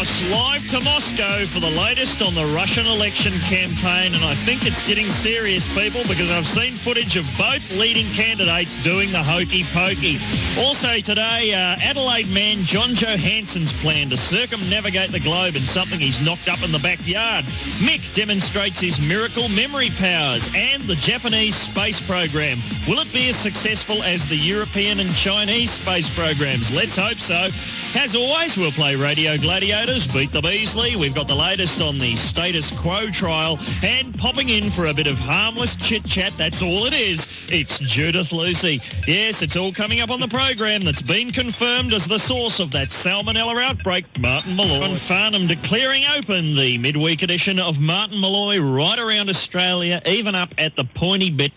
across live to Moscow for the latest on the Russian election campaign, and I think it's getting serious, people, because I've seen footage of both leading candidates doing the hokey pokey. Also today, Adelaide man John Johansson's plan to circumnavigate the globe in something he's knocked up in the backyard. Mick demonstrates his miracle memory powers, and the Japanese space program. Will it be as successful as the European and Chinese space programs? Let's hope so. As always, we'll play Radio Gladiators, Beat the Beasley. We've got the latest on the status quo trial, and popping in for a bit of harmless chit-chat, that's all it is. It's Judith Lucy. Yes, it's all coming up on the program that's been confirmed as the source of that salmonella outbreak, Martin Molloy. On Farnham declaring open the midweek edition of Martin Molloy right around Australia, even up at the pointy bit.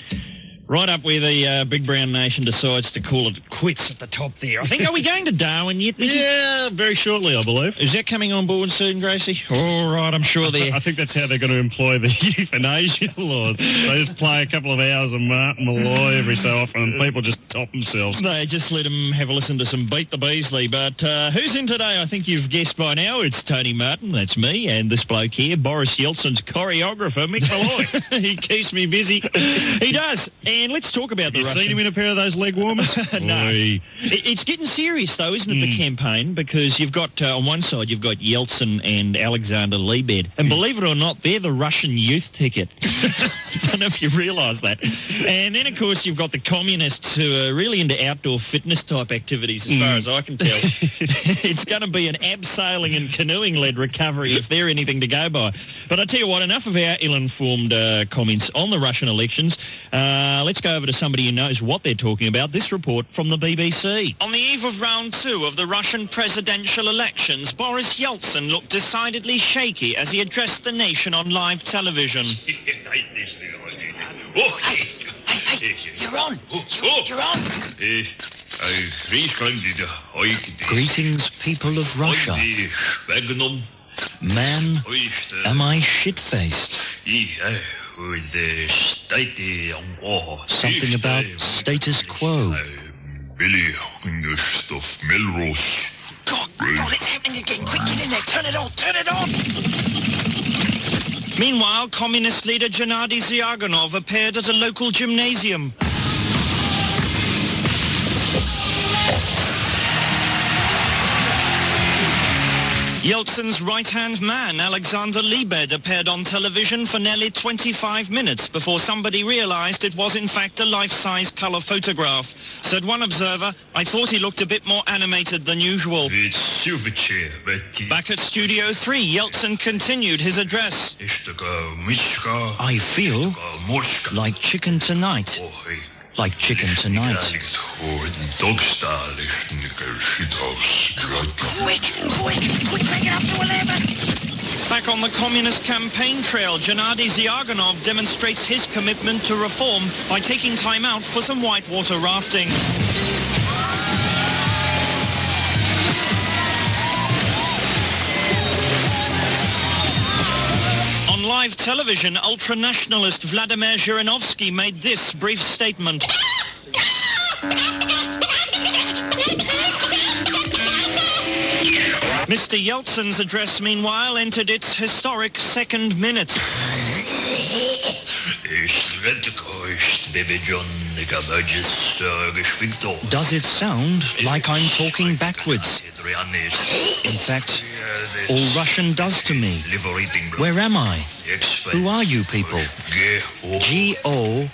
Right up where the Big Brown Nation decides to call it quits at the top there. I think, are we going to Darwin yet? Yeah, very shortly, I believe. Is that coming on board soon, Gracie? All right, I'm sure I think that's how they're going to employ the euthanasia laws. They just play a couple of hours of Martin Molloy every so often, and people just top themselves. They just let them have a listen to some Beat the Beasley. But who's in today? I think you've guessed by now. It's Tony Martin, that's me, and this bloke here, Boris Yeltsin's choreographer, Mick Molloy. He keeps me busy. He does. And let's talk about the Russian... You seen him in a pair of those leg warmers? No. It's getting serious, though, isn't it, the campaign? Because you've got, on one side, you've got Yeltsin and Alexander Liebed. And believe it or not, they're the Russian youth ticket. I don't know if you realise that. And then, of course, you've got the communists who are really into outdoor fitness-type activities, as far as I can tell. It's going to be an abseiling and canoeing-led recovery if they're anything to go by. But I tell you what, enough of our ill-informed comments on the Russian elections. Let's go over to somebody who knows what they're talking about. This report from the BBC. On the eve of round 2 of the Russian presidential elections, Boris Yeltsin looked decidedly shaky as he addressed the nation on live television. Hey, you're on. You're on. Greetings, people of Russia. Man, am I shit-faced? Something about status quo. God, it's happening again. Quick, get in there. Turn it on. Meanwhile, communist leader Gennady Zyuganov appeared at a local gymnasium. Yeltsin's right-hand man, Alexander Liebed, appeared on television for nearly 25 minutes before somebody realised it was in fact a life-size colour photograph. Said one observer, I thought he looked a bit more animated than usual. Back at Studio 3, Yeltsin continued his address. I feel like chicken tonight. Like chicken tonight. Quick, crank it up to 11. Back on the communist campaign trail, Gennady Zyuganov demonstrates his commitment to reform by taking time out for some whitewater rafting. On live television, ultra-nationalist Vladimir Zhirinovsky made this brief statement. Mr. Yeltsin's address, meanwhile, entered its historic second minute. Does it sound like I'm talking backwards? In fact, all Russian does to me. Where am I? Who are you people? G-O,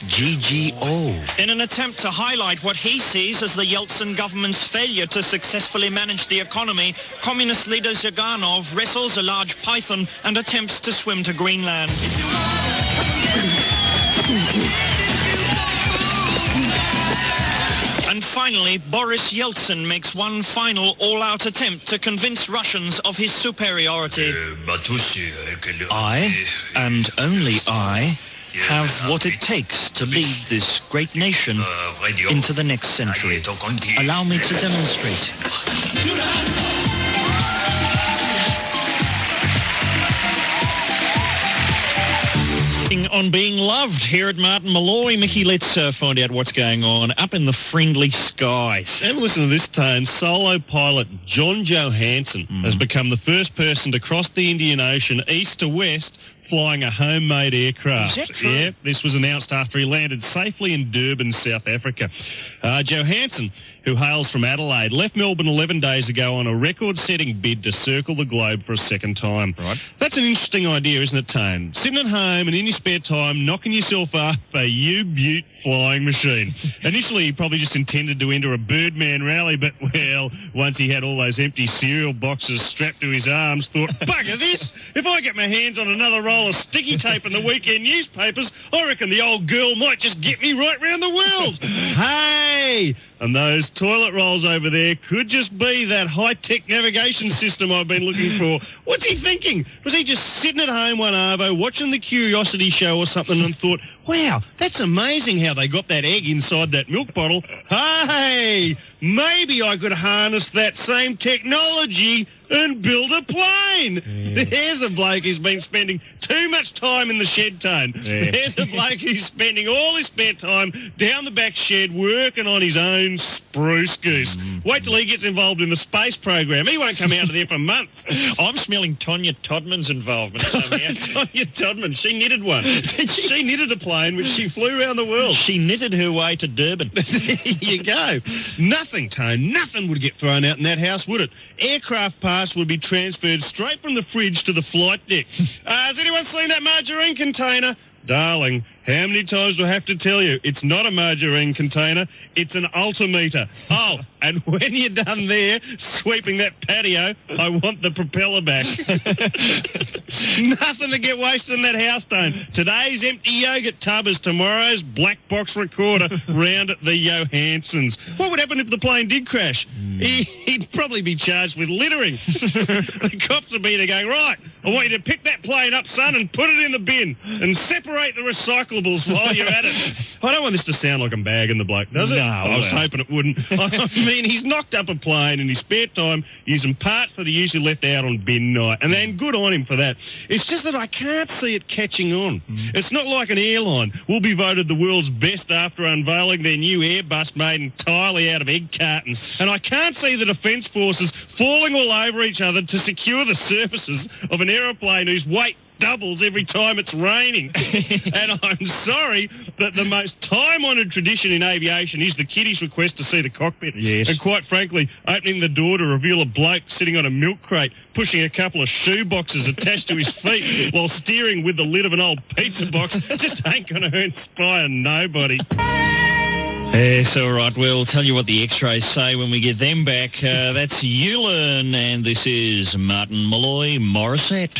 G-G-O. In an attempt to highlight what he sees as the Yeltsin government's failure to successfully manage the economy, communist leader Zyuganov wrestles a large python and attempts to swim to Greenland. And finally, Boris Yeltsin makes one final all-out attempt to convince Russians of his superiority. I, and only I, have what it takes to lead this great nation into the next century. Allow me to demonstrate. on being loved here at Martin Molloy. Mickey, let's find out what's going on up in the friendly skies. Have a listen to this tone. Solo pilot John Johansson has become the first person to cross the Indian Ocean east to west flying a homemade aircraft. Is that true? Yeah, this was announced after he landed safely in Durban, South Africa. Johansson, who hails from Adelaide, left Melbourne 11 days ago on a record-setting bid to circle the globe for a second time. Right. That's an interesting idea, isn't it, Tone? Sitting at home and in your spare time, knocking yourself up a U-Butte flying machine. Initially, he probably just intended to enter a Birdman rally, but, well, once he had all those empty cereal boxes strapped to his arms, thought, bugger this! If I get my hands on another roll of sticky tape in the weekend newspapers, I reckon the old girl might just get me right round the world. Hey! And those toilet rolls over there could just be that high-tech navigation system I've been looking for. What's he thinking? Was he just sitting at home one arvo, watching the Curiosity Show or something and thought, wow, that's amazing how they got that egg inside that milk bottle. Hey, maybe I could harness that same technology and build a plane. Yeah. There's a bloke who's been spending too much time in the shed, Tone. Yeah. There's a bloke who's spending all his spare time down the back shed working on his own spruce goose. Wait till he gets involved in the space program. He won't come out of there for months. I'm smelling Tonya Todman's involvement somehow. Tonya Todman, she knitted one. She knitted a plane which she flew around the world. She knitted her way to Durban. There you go. Nothing, Tone. Nothing would get thrown out in that house, would it? Aircraft parts would be transferred straight from the fridge to the flight deck. Has anyone seen that margarine container? Darling, how many times do I have to tell you? It's not a margarine container, it's an altimeter. Oh, and when you're done there, sweeping that patio, I want the propeller back. Nothing to get wasted in that house, Tone. Today's empty yogurt tub is tomorrow's black box recorder round at the Johanssons. What would happen if the plane did crash? He'd probably be charged with littering. The cops would be there going, right, I want you to pick that plane up, son, and put it in the bin, and separate the recyclables while you're at it. I don't want this to sound like I'm bagging the bloke, does it? No. I was hoping it wouldn't. I mean, he's knocked up a plane in his spare time using parts that he usually left out on bin night, and then good on him for that. It's just that I can't see it catching on. It's not like an airline will be voted the world's best after unveiling their new Airbus made entirely out of egg cartons, and I can't see the Defence Forces falling all over each other to secure the surfaces of an aeroplane whose weight doubles every time it's raining. And I'm sorry, but the most time-honoured tradition in aviation is the kiddies' request to see the cockpit. Yes. And quite frankly, opening the door to reveal a bloke sitting on a milk crate, pushing a couple of shoe boxes attached to his feet while steering with the lid of an old pizza box just ain't going to inspire nobody. Yes, all right. We'll tell you what the X-rays say when we get them back. That's Eulern, and this is Martin Molloy Morissette.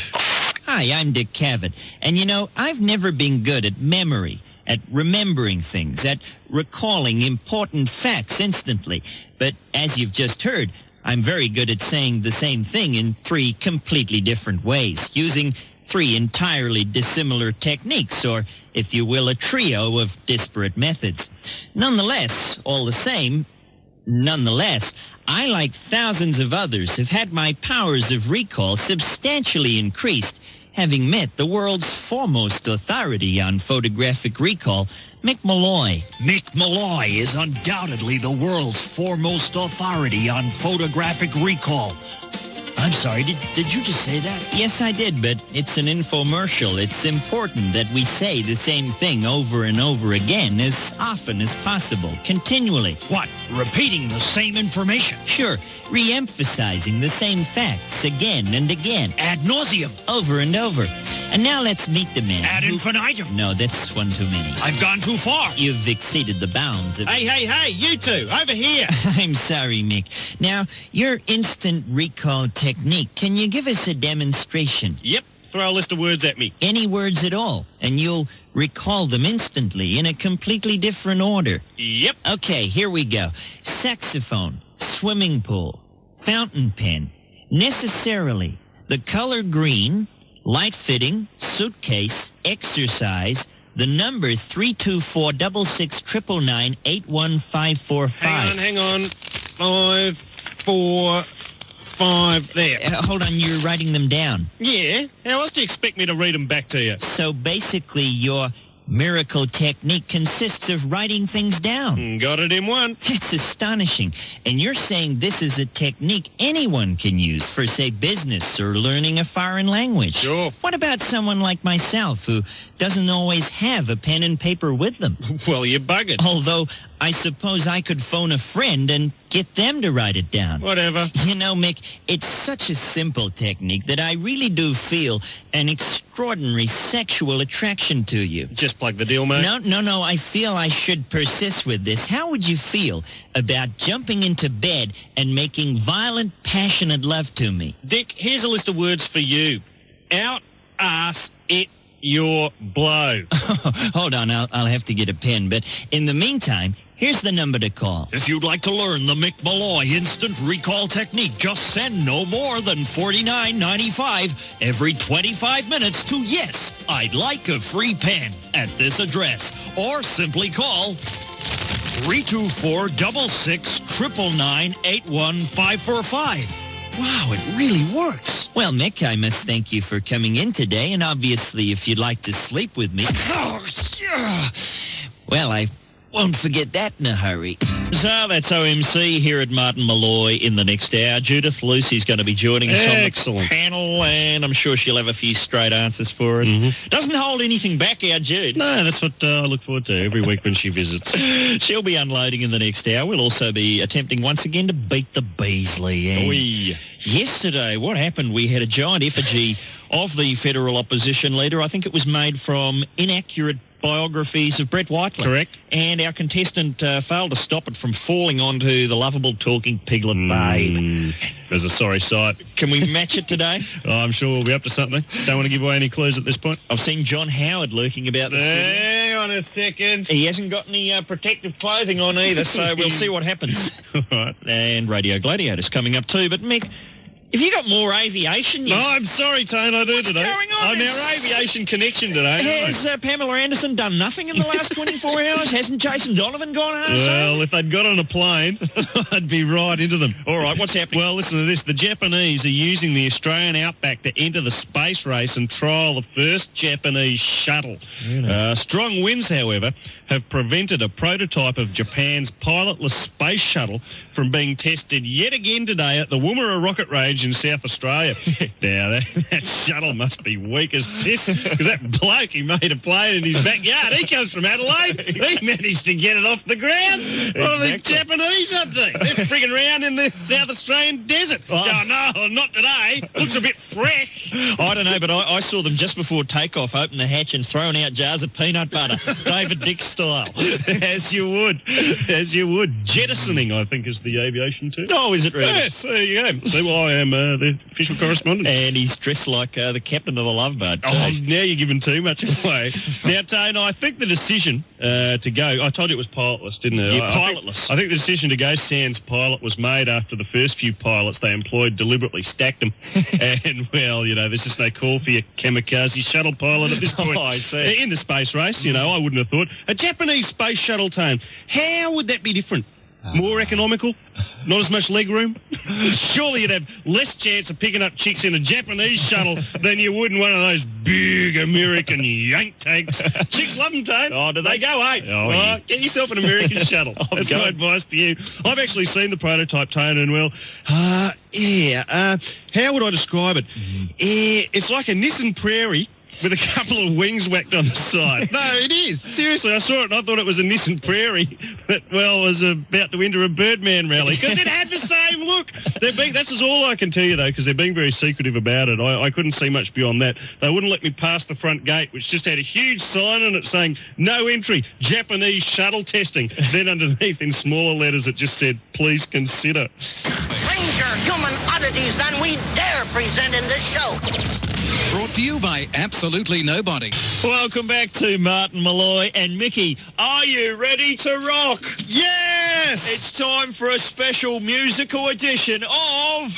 Hi, I'm Dick Cavett. And, you know, I've never been good at memory, at remembering things, at recalling important facts instantly. But as you've just heard, I'm very good at saying the same thing in 3 completely different ways, using 3 entirely dissimilar techniques, or, if you will, a trio of disparate methods. Nonetheless, I, like thousands of others, have had my powers of recall substantially increased, having met the world's foremost authority on photographic recall, Mick Molloy. Mick Molloy is undoubtedly the world's foremost authority on photographic recall. I'm sorry, did you just say that? Yes, I did, but it's an infomercial. It's important that we say the same thing over and over again as often as possible, continually. What, repeating the same information? Sure, re-emphasizing the same facts again and again. Ad nauseum. Over and over. And now let's meet the man. Ad infinitum. No, that's one too many. I've gone too far. You've exceeded the bounds of... Hey, you two, over here. I'm sorry, Mick. Now, your instant recall technique, can you give us a demonstration? Yep, throw a list of words at me. Any words at all, and you'll recall them instantly in a completely different order. Yep. Okay, here we go. Saxophone, swimming pool, fountain pen, necessarily, the color green, light fitting, suitcase, exercise, the number 324-669-81545. Hang on. 5, 4, 5. There. Hold on, you're writing them down. Yeah. How else do you expect me to read them back to you? So basically, your miracle technique consists of writing things down. Got it in one. That's astonishing. And you're saying this is a technique anyone can use for, say, business or learning a foreign language. Sure. What about someone like myself who doesn't always have a pen and paper with them? Well, you're buggered. Although I suppose I could phone a friend and get them to write it down. Whatever. You know, Mick, it's such a simple technique that I really do feel an extraordinary sexual attraction to you. Just plug the deal, mate. No. I feel I should persist with this. How would you feel about jumping into bed and making violent, passionate love to me? Dick, here's a list of words for you. Out, ass, it, your blow. Hold on, I'll have to get a pen. But in the meantime, here's the number to call. If you'd like to learn the Mick Molloy instant recall technique, just send no more than $49.95 every 25 minutes to Yes, I'd Like a Free Pen at this address. Or simply call 324-66-999-81545. Wow, it really works. Well, Mick, I must thank you for coming in today, and obviously, if you'd like to sleep with me... Well, I won't forget that in a hurry. So that's OMC here at Martin Molloy in the next hour. Judith Lucy's going to be joining us on the panel, and I'm sure she'll have a few straight answers for us. Doesn't hold anything back, our Jude. No, that's what I look forward to every week when she visits. She'll be unloading in the next hour. We'll also be attempting once again to beat the Beasley. And yesterday, what happened? We had a giant effigy of the federal opposition leader. I think it was made from inaccurate biographies of Brett Whiteley. Correct. And our contestant failed to stop it from falling onto the lovable talking piglet babe. There's a sorry sight. Can we match it today? I'm sure we'll be up to something. Don't want to give away any clues at this point. I've seen John Howard lurking about the studio. Hang on a second. He hasn't got any protective clothing on either, so we'll see what happens. All right. And Radio Gladiator's coming up too. But, Mick, have you got more aviation? No, I'm sorry, Tone, I do today. What's going on? I'm our aviation connection today. Has Pamela Anderson done nothing in the last 24 hours? Hasn't Jason Donovan gone home? Well, if they'd got on a plane, I'd be right into them. All right, what's happening? Well, listen to this. The Japanese are using the Australian Outback to enter the space race and trial the first Japanese shuttle. Strong winds, however, have prevented a prototype of Japan's pilotless space shuttle from being tested yet again today at the Woomera Rocket Range in South Australia. Now, that shuttle must be weak as piss, because that bloke who made a plane in his backyard, he comes from Adelaide. He managed to get it off the ground. What are the Japanese up to? They're frigging around in the South Australian desert. Oh, no, not today. Looks a bit fresh. I don't know, but I saw them just before takeoff open the hatch and throwing out jars of peanut butter, David Dick style. As you would. As you would. Jettisoning, I think, is the aviation term. Oh, is it really? Yes, there you go. See why I am the official correspondent. And he's dressed like the captain of the Love Boat. Oh, now you're giving too much away. Now, Tone, I think the decision to go... I told you it was pilotless, didn't I? Yeah, pilotless. I think the decision to go sans pilot was made after the first few pilots they employed deliberately stacked them. And, well, you know, there's just no call for your kamikaze shuttle pilot at this point. Oh, I see. In the space race, you know, I wouldn't have thought. A Japanese space shuttle, Tone, how would that be different? More economical? Not as much leg room? Surely you'd have less chance of picking up chicks in a Japanese shuttle than you would in one of those big American yank tanks. Chicks love them, Tone. Oh, do they? Go, hey. Oh, yeah. Get yourself an American shuttle. That's my advice to you. I've actually seen the prototype, Tone, and well, how would I describe it? It's like a Nissan Prairie with a couple of wings whacked on the side. No, it is. Seriously, I saw it and I thought it was a Nissan Prairie that, well, was about to enter a Birdman rally because it had the same look. That's all I can tell you, though, because they're being very secretive about it. I couldn't see much beyond that. They wouldn't let me pass the front gate, which just had a huge sign on it saying, no entry, Japanese shuttle testing. Then underneath in smaller letters it just said, please consider. Stranger human oddities than we dare present in this show. Brought to you by Absolutely Nobody. Welcome back to Martin Molloy and Mickey. Are you ready to rock? Yes! It's time for a special musical edition of...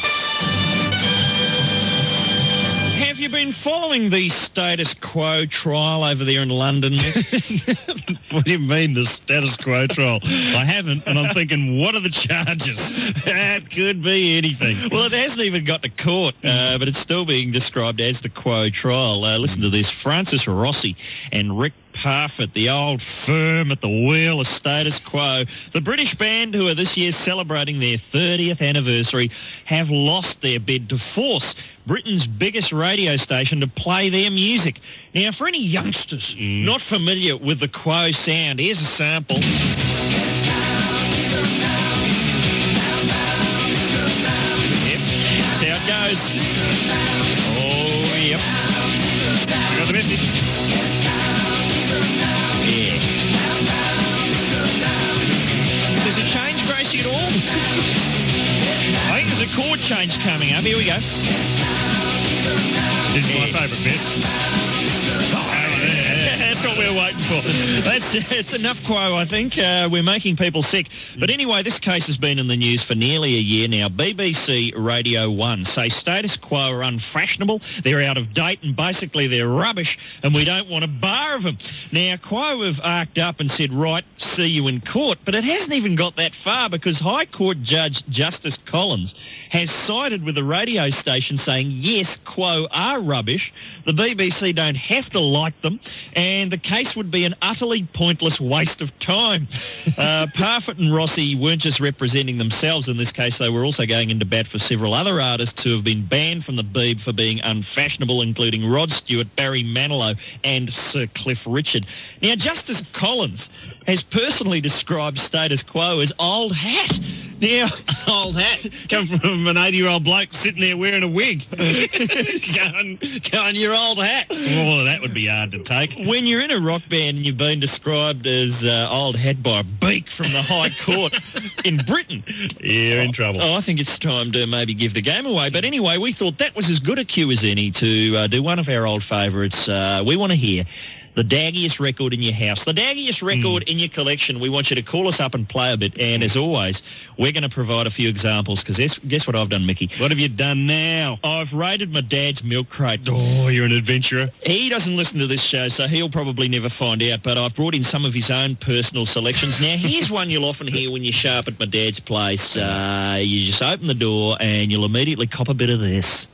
Have you been following the status quo trial over there in London? What do you mean, the status quo trial? I haven't, and I'm thinking, what are the charges? That could be anything. Well, it hasn't even got to court, but it's still being described as the quo trial. Listen to this. Francis Rossi and Rick Parfitt, the old firm at the wheel of status quo, the British band who are this year celebrating their 30th anniversary, have lost their bid to force Britain's biggest radio station to play their music. Now, for any youngsters not familiar with the quo sound, here's a sample. Yep, that's how it goes. Oh, yep. I got the message. Does it change, Gracie, at all? I think there's a chord change coming up. Here we go. This is my favourite bit. That's what we're waiting for. It's enough quo, I think. We're making people sick. But anyway, this case has been in the news for nearly a year now. BBC Radio 1 say status quo are unfashionable, they're out of date, and basically they're rubbish, and we don't want a bar of them. Now, Quo have arced up and said, right, see you in court, but it hasn't even got that far because High Court Judge Justice Collins has sided with the radio station saying, yes, Quo are rubbish, the BBC don't have to like them, and the case would be an utterly pointless waste of time. Parfitt and Rossi weren't just representing themselves in this case, they were also going into bat for several other artists who have been banned from the Beeb for being unfashionable, including Rod Stewart, Barry Manilow and Sir Cliff Richard. Now, Justice Collins has personally described status quo as old hat. Now, Old hat. Come from an 80-year-old bloke sitting there wearing a wig. going your old hat. Oh, that would be hard to take. When you're in a rock band and you've been described as old hat by a beak from the High Court in Britain, You're in trouble. I think it's time to maybe give the game away. But anyway, we thought that was as good a cue as any to do one of our old favourites. We want to hear the daggiest record in your house, the daggiest record in your collection. We want you to call us up and play a bit. And as always, we're going to provide a few examples because guess what I've done, Mickey? What have you done now? I've raided my dad's milk crate. Oh, you're an adventurer. He doesn't listen to this show, so he'll probably never find out, but I've brought in some of his own personal selections. Now, here's one you'll often hear when you show up at my dad's place. You just open the door and you'll immediately cop a bit of this.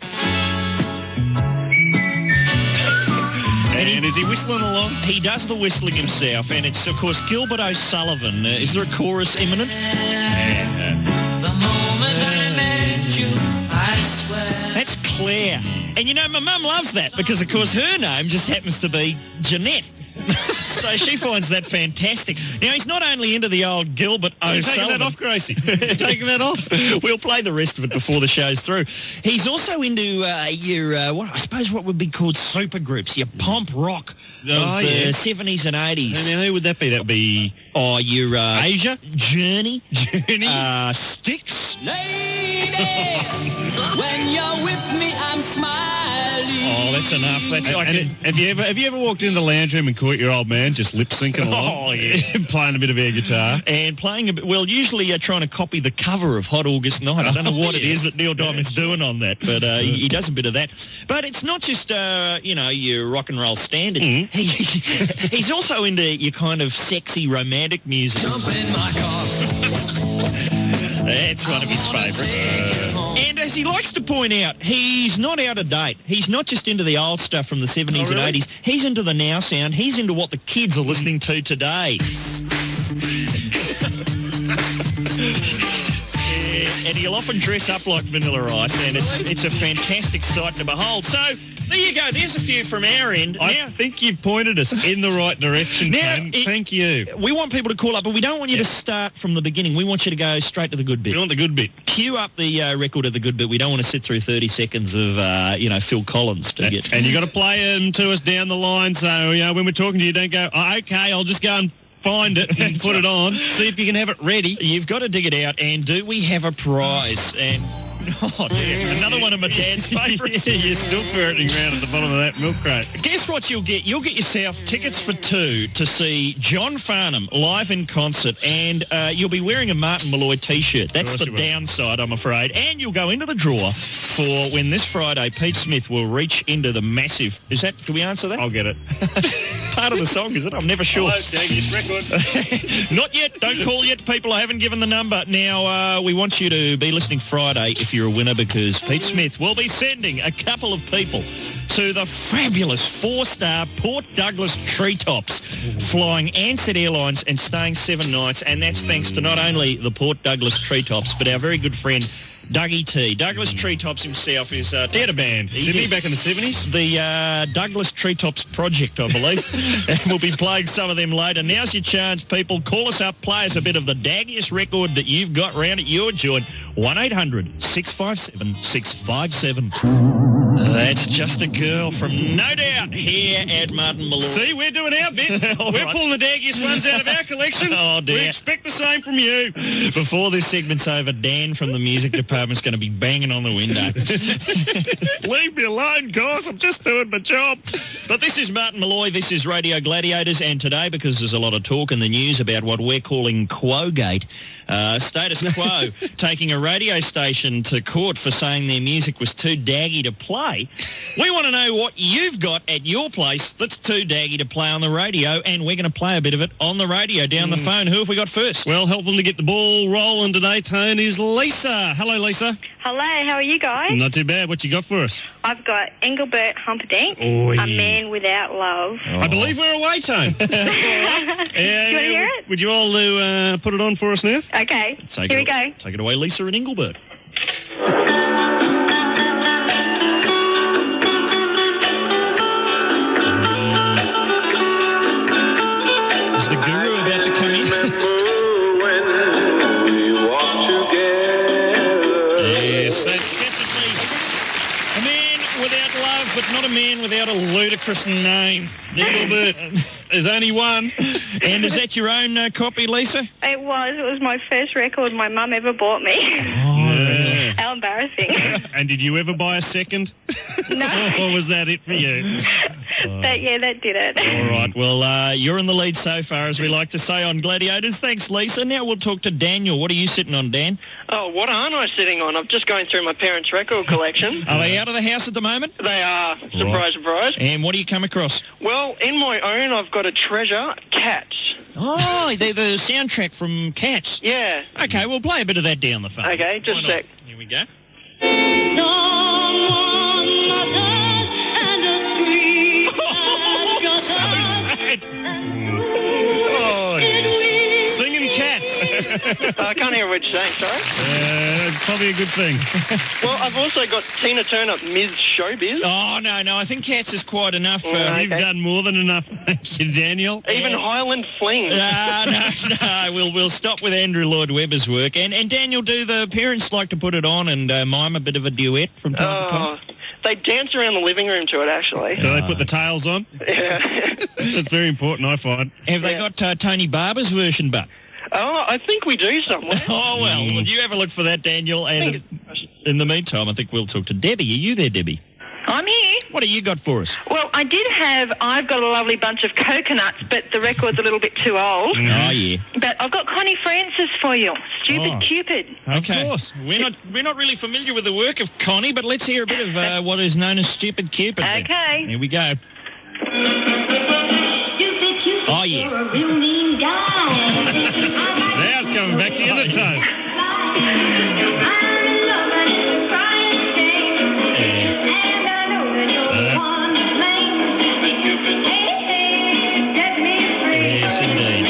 And is he whistling along? He does the whistling himself, and it's, of course, Gilbert O'Sullivan. Is there a chorus imminent? The moment I met you, I swear. That's Claire. And you know, my mum loves that because, of course, her name just happens to be Jeanette. So she finds that fantastic. Now, he's not only into the old Gilbert O'Sullivan. Taking that off, Gracie. Taking that off. We'll play the rest of it before the show's through. He's also into your, what would be called super groups, your pomp rock of the 70s and 80s. And who would that be? That would be... Oh, your... Asia? Journey. Styx. Lady, when you're with me, I'm smiling. Oh, that's enough. Have you ever walked in the lounge room and caught your old man just lip syncing along? Oh, yeah. Playing a bit of air guitar. And playing a bit... Well, usually trying to copy the cover of Hot August Night. I don't know what it is that Neil Diamond's doing on that, but he does a bit of that. But it's not just, your rock and roll standards. He's also into your kind of sexy romantic music. Jump in my car. That's one of his favourites. And as he likes to point out, he's not out of date. He's not just into the old stuff from the 70s and 80s. He's into the now sound. He's into what the kids are listening to today. And he'll often dress up like Vanilla Ice, and it's a fantastic sight to behold. So, there you go. There's a few from our end. I think you've pointed us in the right direction, Tim. Thank you. We want people to call up, but we don't want you to start from the beginning. We want you to go straight to the good bit. We want the good bit. Cue up the record of the good bit. We don't want to sit through 30 seconds of, Phil Collins to get... And you've got to play them to us down the line, so, when we're talking to you, don't go, okay, I'll just go and find it and put it on, see if you can have it ready. You've got to dig it out, and do we have a prize? And Oh, dear. Another one of my dad's favourites. You're still ferreting around at the bottom of that milk crate. Guess what you'll get? You'll get yourself tickets for 2 to see John Farnham live in concert, and you'll be wearing a Martin Molloy T-shirt. That's the downside, I'm afraid. And you'll go into the draw for when this Friday Pete Smith will reach into the massive... Do we answer that? I'll get it. Part of the song, is it? I'm never sure. Hello, Daggy's record. Not yet. Don't call yet, people. I haven't given the number. Now, we want you to be listening Friday if you're a winner, because Pete Smith will be sending a couple of people to the fabulous 4-star Port Douglas Treetops, flying Ansett Airlines and staying 7 nights, and that's thanks to not only the Port Douglas Treetops, but our very good friend Dougie T. Douglas Treetops himself is... He had a band. Did he back in the 70s? The Douglas Treetops Project, I believe. And we'll be playing some of them later. Now's your chance, people. Call us up. Play us a bit of the daggiest record that you've got round at your joint. 1-800-657-657. That's Just a Girl from No Doubt here at Martin Molloy. See, we're doing our bit. We're pulling the daggiest ones out of our collection. Oh, dear. We expect the same from you. Before this segment's over, Dan from the music department's going to be banging on the window. Leave me alone, guys. I'm just doing my job. But this is Martin Molloy. This is Radio Gladiators. And today, because there's a lot of talk in the news about what we're calling Quo-gate, Status Quo taking a radio station to court for saying their music was too daggy to play. We want to know what you've got at your place that's too daggy to play on the radio, and we're going to play a bit of it on the radio down the phone. Who have we got first? Well, helping to get the ball rolling today, Tone, is Lisa. Hello, Lisa. Hello, how are you guys? Not too bad. What you got for us? I've got Engelbert Humperdinck, Oh, A Man Without Love. I believe we're away, Tone. Do you want to hear it? Would you all put it on for us now? Okay, here we go. Take it away, Lisa and Engelbert. Is the guru about to come in? Yes, that's definitely a man without love, but not a man without a ludicrous name. Engelbert. There's only one. And is that your own copy, Lisa? It was my first record my mum ever bought me. Yeah. How embarrassing. And did you ever buy a second? No. Or was that it for you? That did it. All right. Well, you're in the lead so far, as we like to say on Gladiators. Thanks, Lisa. Now we'll talk to Daniel. What are you sitting on, Dan? Oh, what aren't I sitting on? I'm just going through my parents' record collection. Are they out of the house at the moment? They are. Surprise, surprise. And what do you come across? Well, in my own, I've got a treasure, Cats. Oh, they're the soundtrack from Cats. Yeah. Okay, we'll play a bit of that down the phone. Okay, just a sec. Here we go. Oh, yeah. Singing Cats. I can't hear what you're saying, sorry. Probably a good thing. Well, I've also got Tina Turner, Ms. Showbiz. Oh, no, I think Cats is quite enough. Okay. You've done more than enough, thank you, Daniel. Even Highland Fling. No, we'll stop with Andrew Lloyd Webber's work. And Daniel, do the parents like to put it on and mime a bit of a duet from time to time? They dance around the living room to it, actually. So they put the tails on? Yeah. That's very important, I find. Have they got Tony Barber's version, but? Oh, I think we do somewhere. Oh, well, you have a look for that, Daniel. And in the meantime, I think we'll talk to Debbie. Are you there, Debbie? I'm here. What have you got for us? Well, I've got a lovely bunch of coconuts, but the record's a little bit too old. Oh, yeah. But I've got Connie Francis for you. Stupid Cupid. Okay. Of course. We're not really familiar with the work of Connie, but let's hear a bit of what is known as Stupid Cupid. then. Okay. Here we go. Oh, yeah. Now it's coming back to you, isn't it? Yes, indeed.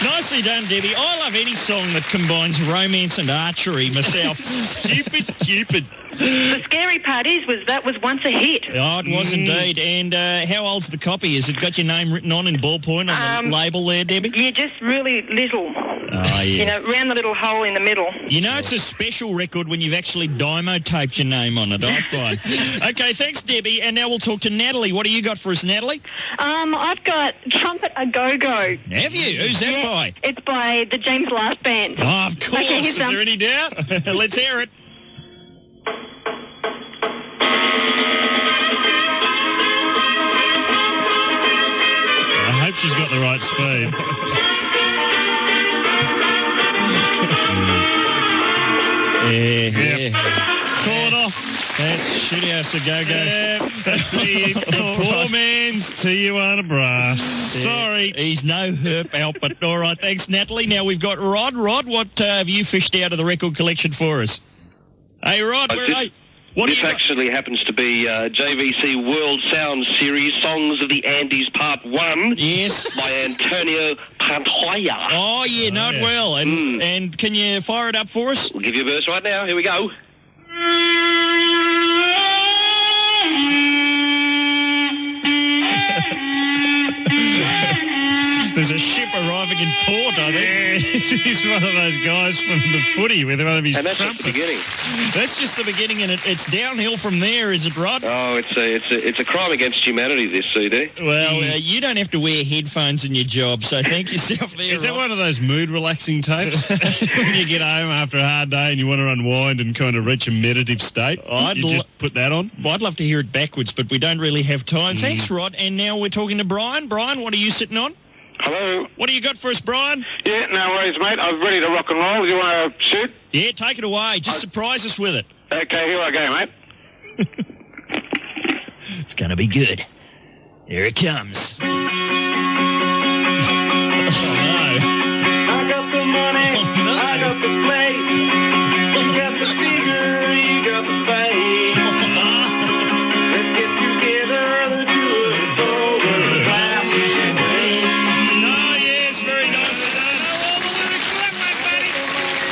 Nicely done, Debbie. I love any song that combines romance and archery myself. Stupid Cupid. The scary part that was once a hit. Oh, it was indeed. And how old's the copy? Has it got your name written on in ballpoint on the label there, Debbie? Yeah, just really little. Oh, yeah. You know, round the little hole in the middle. You know it's a special record when you've actually dymo-taped your name on it, I find. Okay, thanks, Debbie. And now we'll talk to Natalie. What do you got for us, Natalie? I've got Trumpet A Go-Go. Have you? Who's that by? It's by the James Last Band. Oh, of course. Okay, Is there any doubt? Let's hear it. I hope she's got the right speed. Yeah. Call it off. That's Shithouse A Go-Go. The poor man's Tijuana Brass. Sorry. He's no herp out, but all right. Thanks, Natalie. Now we've got Rod. Rod, what have you fished out of the record collection for us? Hey, Rod, where are you? This actually happens to be JVC World Sound Series Songs of the Andes Part 1. Yes. By Antonio Pantoja. Oh, yeah, know it well. And can you fire it up for us? We'll give you a verse right now. Here we go. There's a ship arriving in port, I think. He's one of those guys from the footy with one of his trumpets. That's just the beginning. That's just the beginning, and it's downhill from there, is it, Rod? Oh, it's a crime against humanity, this CD. Well, you don't have to wear headphones in your job, so thank yourself there, Is that Rod. one of those mood-relaxing tapes? When you get home after a hard day and you want to unwind and kind of reach a meditative state, you just put that on? Well, I'd love to hear it backwards, but we don't really have time. Thanks, Rod. And now we're talking to Brian. Brian, what are you sitting on? Hello. What do you got for us, Brian? Yeah, no worries, mate. I'm ready to rock and roll. Do you want to shoot? Yeah, take it away. Just surprise us with it. Okay, here I go, mate. It's going to be good. Here it comes. I got the money. I got the place. You got the figure. You got the fame. Let's get together and do it over the glass of champagne. Oh, yes, very nicely done. All the lyrics that way, buddy.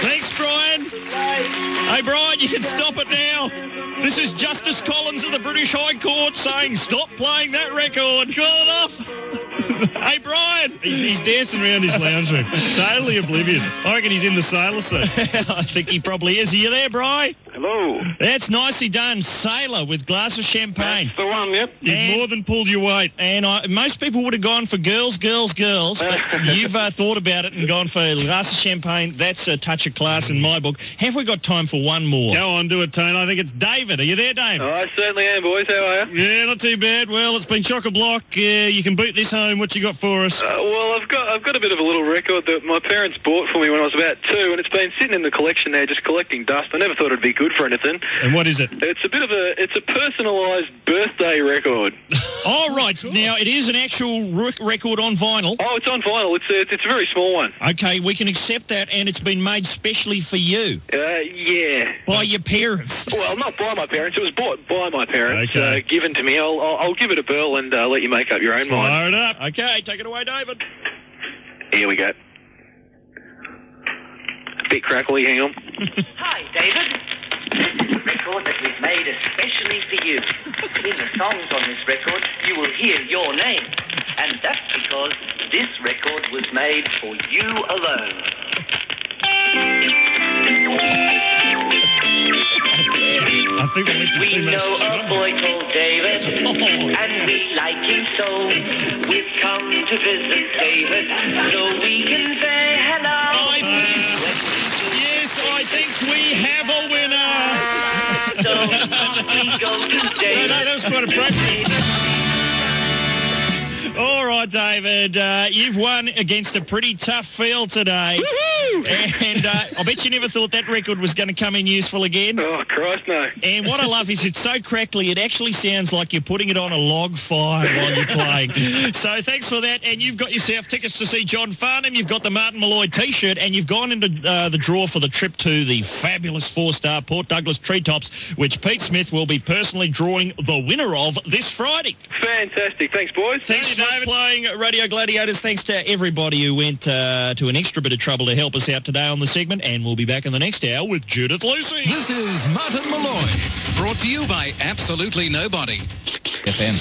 Thanks, Brian. Hey, Brian, you can stop it now. This is Justice Collins of the British High Court saying, stop playing that record. Call it off. Hey, Brian. He's dancing around his lounge room, totally oblivious. I reckon he's in the sailor suit. I think he probably is. Are you there, Brian? Hello. That's nicely done. Sailor with glass of champagne. That's the one, yep. You've more than pulled your weight. And most people would have gone for girls, girls, girls, but you've thought about it and gone for glass of champagne. That's a touch of class in my book. Have we got time for one more? Go on, do it, Tone. I think it's David. Are you there, Dave? I certainly am, boys. How are you? Yeah, not too bad. Well, it's been chock-a-block. You can boot this home. What you got for us? Well, I've got a bit of a little record that my parents bought for me when I was about 2, and it's been sitting in the collection there, just collecting dust. I never thought it'd be good for anything. And what is it? It's a personalised birthday record. Oh, right. Now, it is an actual record on vinyl. Oh, it's on vinyl. It's a very small one. Okay, we can accept that, and it's been made specially for you. Yeah. By your parents. Well, not by my parents. It was bought by my parents, Okay. given to me. I'll give it a burl and let you make up your own mind. Fire it up. Okay, take it away, David. Here we go. Bit crackly, hang on. Hi, David. This is a record that we've made especially for you. In the songs on this record, you will hear your name. And that's because this record was made for you alone. I think We know a boy called David, and we like him so. We've come to visit David, so we can say hello. Yes, I think we have a winner. So we go to David. No, that was quite appropriate. All right, David, you've won against a pretty tough field today. And I bet you never thought that record was going to come in useful again. Oh, Christ, no. And what I love is it's so crackly, it actually sounds like you're putting it on a log fire while you're playing. So thanks for that. And you've got yourself tickets to see John Farnham. You've got the Martin Molloy T-shirt, and you've gone into the draw for the trip to the fabulous 4-star Port Douglas Treetops, which Pete Smith will be personally drawing the winner of this Friday. Fantastic. Thanks, boys. Thanks for playing Radio Gladiators. Thanks to everybody who went to an extra bit of trouble to help us out today on the segment, and we'll be back in the next hour with Judith Lucy. This is Martin Molloy, brought to you by Absolutely Nobody. FM.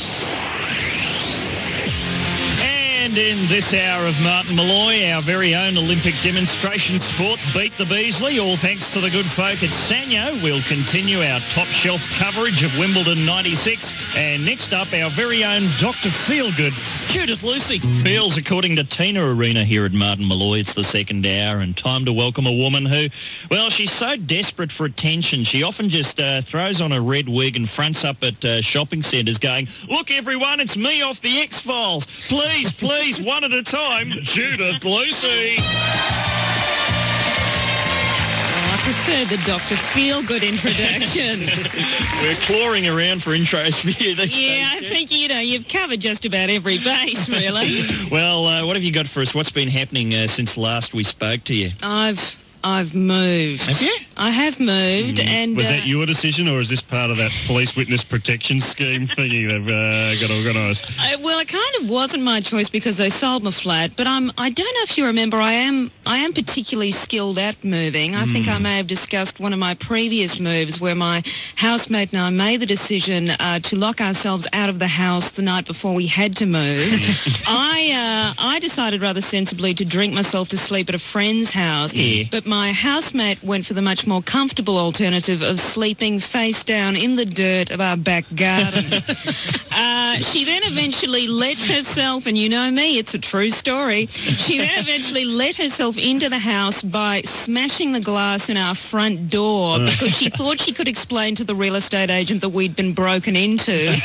And in this hour of Martin Molloy, our very own Olympic demonstration sport, Beat the Beasley, all thanks to the good folk at Sanyo. We'll continue our top shelf coverage of Wimbledon 96. And next up, our very own Dr. Feelgood, Judith Lucy. Feels, according to Tina Arena here at Martin Molloy, it's the second hour, and time to welcome a woman who, well, she's so desperate for attention, she often just throws on a red wig and fronts up at shopping centres going, "Look, everyone, it's me off the X-Files. Please, please, one at a time, Judith Lucy." I prefer the Dr. Feelgood introduction. We're clawing around for intros for you these days. Yeah, I think, you've covered just about every base, really. Well, what have you got for us? What's been happening since last we spoke to you? I've moved. Have you? I have moved, and... Was that your decision, or is this part of that police witness protection scheme thingy they've got organised? Well, it kind of wasn't my choice because they sold my flat, but I don't know if you remember, I am particularly skilled at moving. I think I may have discussed one of my previous moves where my housemate and I made the decision to lock ourselves out of the house the night before we had to move. I decided rather sensibly to drink myself to sleep at a friend's house, but my housemate went for the much more comfortable alternative of sleeping face down in the dirt of our back garden. She then eventually let herself, and you know me, it's a true story, she then eventually let herself into the house by smashing the glass in our front door because she thought she could explain to the real estate agent that we'd been broken into.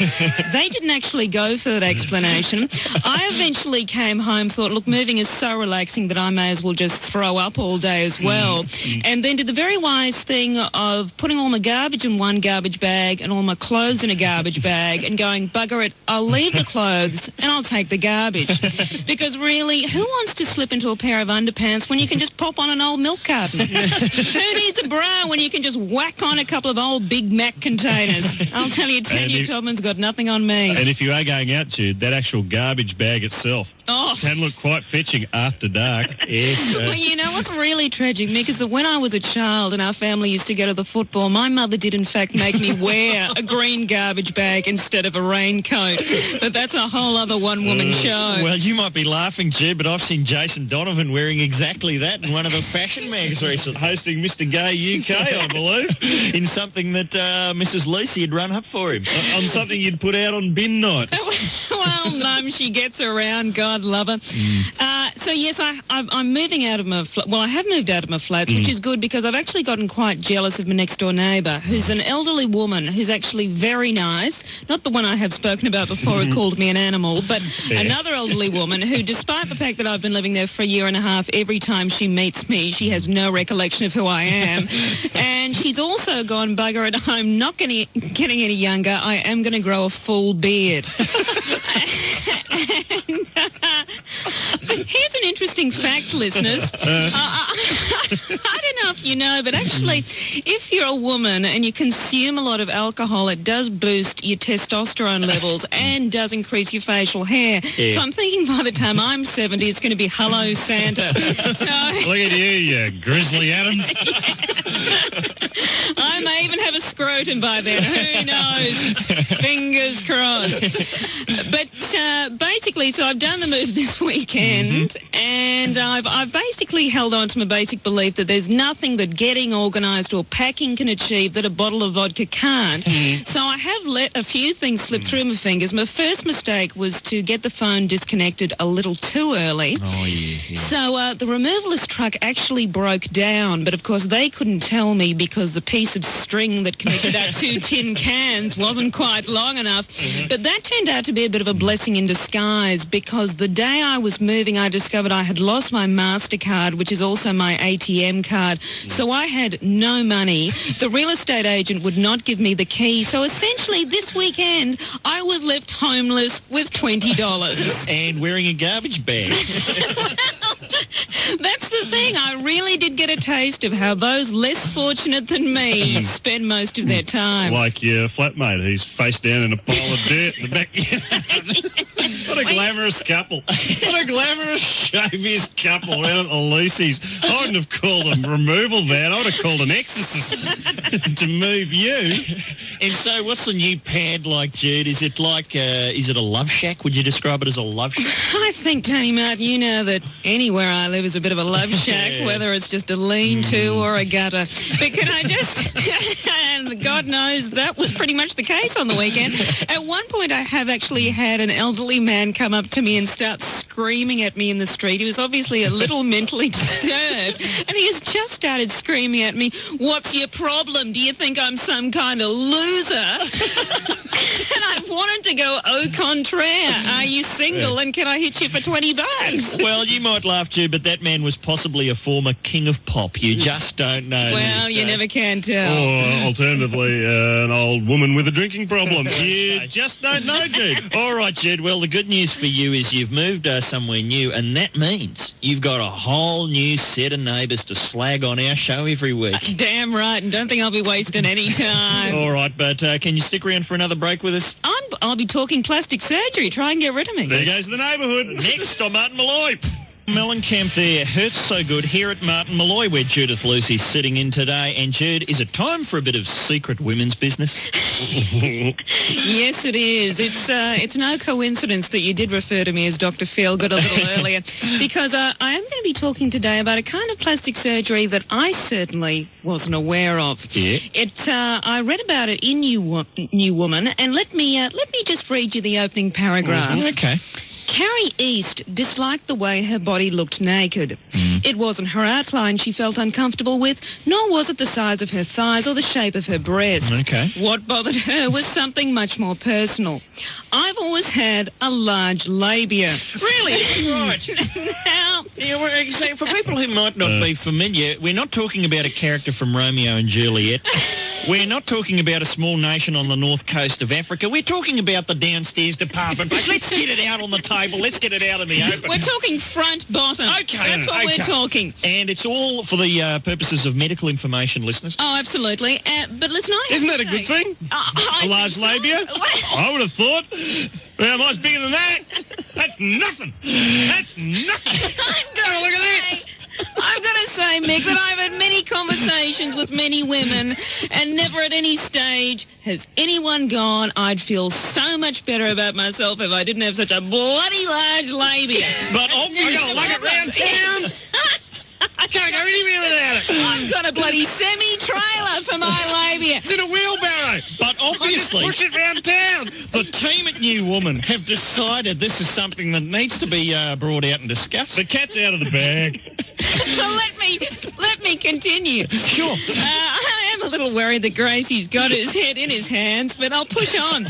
They didn't actually go for that explanation. I eventually came home, thought, look, moving is so relaxing that I may as well just throw up all day as well. And then did the very wise thing of putting all my garbage in one garbage bag and all my clothes in a garbage bag and going, bugger it, I'll leave the clothes and I'll take the garbage. Because really, who wants to slip into a pair of underpants when you can just pop on an old milk carton? Who needs a bra when you can just whack on a couple of old Big Mac containers? I'll tell you, Tanya Todman's got nothing on me. And if you are going out, Jude, that actual garbage bag itself can look quite fetching after dark. Yes. Well, you know what's really tragic, Mick, is that when I was a child and our family used to go to the football, my mother did in fact make me wear a green garbage bag instead of a raincoat. But that's a whole other one-woman show. Well, you might be laughing, Jude, but I've seen Jason Donovan wearing exactly that in one of the fashion mags recently. Hosting Mr. Gay UK, I believe. In something that Mrs. Lucy had run up for him. On something you'd put out on bin night. Well, Mum, she gets around, God love her. So, yes, I'm moving out of my flat. Well, I have moved out of my flat, which is good because I've actually gotten quite jealous of my next-door neighbour, who's an elderly woman who's actually very nice. Not the one I have spoken about before who called me an animal, but another elderly woman who, despite the fact that I've been living there for a year and a half, every time she meets me, she has no recollection of who I am. And she's also gone, bugger it, I'm not getting any younger. I am going to grow a full beard. Here's an interesting fact, listeners. I don't know if you know, but actually, if you're a woman and you consume a lot of alcohol, it does boost your testosterone levels and does increase your facial hair. So I'm thinking by the time I'm 70, it's going to be hello, Santa. Look at you grizzly Adams. I may even have a scrotum by then. Who knows? Fingers crossed. But basically, so I've done the move this weekend, and I've basically held on to my basic belief that there's nothing that getting organised or packing can achieve that a bottle of vodka can't. So I have let a few things slip through my fingers. My first mistake was to get the phone disconnected a little too early. Oh, yeah. So the removalist truck actually broke down, but of course they couldn't tell me because the piece of string that connected our two tin cans wasn't quite long enough. But that turned out to be a bit of a blessing in disguise because the day I was moving, I discovered I had lost my MasterCard, which is also my ATM card. So I had no money. The real estate agent would not give me the key. So essentially this weekend, I was left homeless with $20. And wearing a garbage bag. That's the thing. I really did get a taste of how those less fortunate than me spend most of their time. Like your flatmate, who's face down in a pile of dirt in the backyard. What a glamorous couple. What a glamorous showbiz couple out at the Lucy's. I wouldn't have called a removal van. I would have called an exorcist to move you. And so what's the new pad like, Jude? Is it like, is it a love shack? Would you describe it as a love shack? I think, Tony Martin, you know that anywhere I live is a bit of a love shack, whether it's just a lean-to or a gutter. But can I just... and God knows that was pretty much the case on the weekend. At one point, I have actually had an elderly man come up to me and start screaming at me in the street. He was obviously a little mentally disturbed, and he has just started screaming at me, "What's your problem? Do you think I'm some kind of loser?" And I wanted to go au contraire. Are you single, and can I hit you for $20? Well, you might laugh, Jude, but that man was possibly a former king of pop. You just don't know. Well, you never can tell. Or alternatively, an old woman with a drinking problem. You just don't know, Jude. All right, Jude. Well, the good news for you is you've moved somewhere new, and that means you've got a whole new set of neighbours to slag on our show every week. Damn right, and don't think I'll be wasting any time. All right, but can you stick around for another break with us? I'll be talking plastic surgery. Try and get rid of me. There goes the neighbourhood. Next on Martin Molloy. Mellencamp there. Hurts so good here at Martin Molloy, where Judith Lucy's sitting in today. And Jude, is it time for a bit of secret women's business? Yes, it is. It's no coincidence that you did refer to me as Dr. Feelgood a little earlier, because I am going to be talking today about a kind of plastic surgery that I certainly wasn't aware of. Yeah. I read about it in New Woman, and let me just read you the opening paragraph. Okay. Carrie East disliked the way her body looked naked. It wasn't her outline she felt uncomfortable with, nor was it the size of her thighs or the shape of her breasts. Okay. What bothered her was something much more personal. I've always had a large labia. Really? Right. Now, so for people who might not be familiar, we're not talking about a character from Romeo and Juliet. We're not talking about a small nation on the north coast of Africa. We're talking about the downstairs department. But let's get it out on the table. Let's get it out in the open. We're talking front bottom. Okay. That's what we're talking. And it's all for the purposes of medical information, listeners. Oh, absolutely. But listen, Isn't that a good thing? A large labia? I would have thought. Well, mine's bigger than that. That's nothing. That's nothing. Have a look at this. I've got to say, Mick, that I've had many conversations with many women, and never at any stage has anyone gone, I'd feel so much better about myself if I didn't have such a bloody large labia. But I got to lug it round town. I can't go anywhere without it. I've got a bloody semi-trailer for my labia. It's in a wheelbarrow. But obviously, I just push it round town. The team at New Woman have decided this is something that needs to be brought out and discussed. The cat's out of the bag. So let me continue. Sure. I am a little worried that Gracie's got his head in his hands, but I'll push on.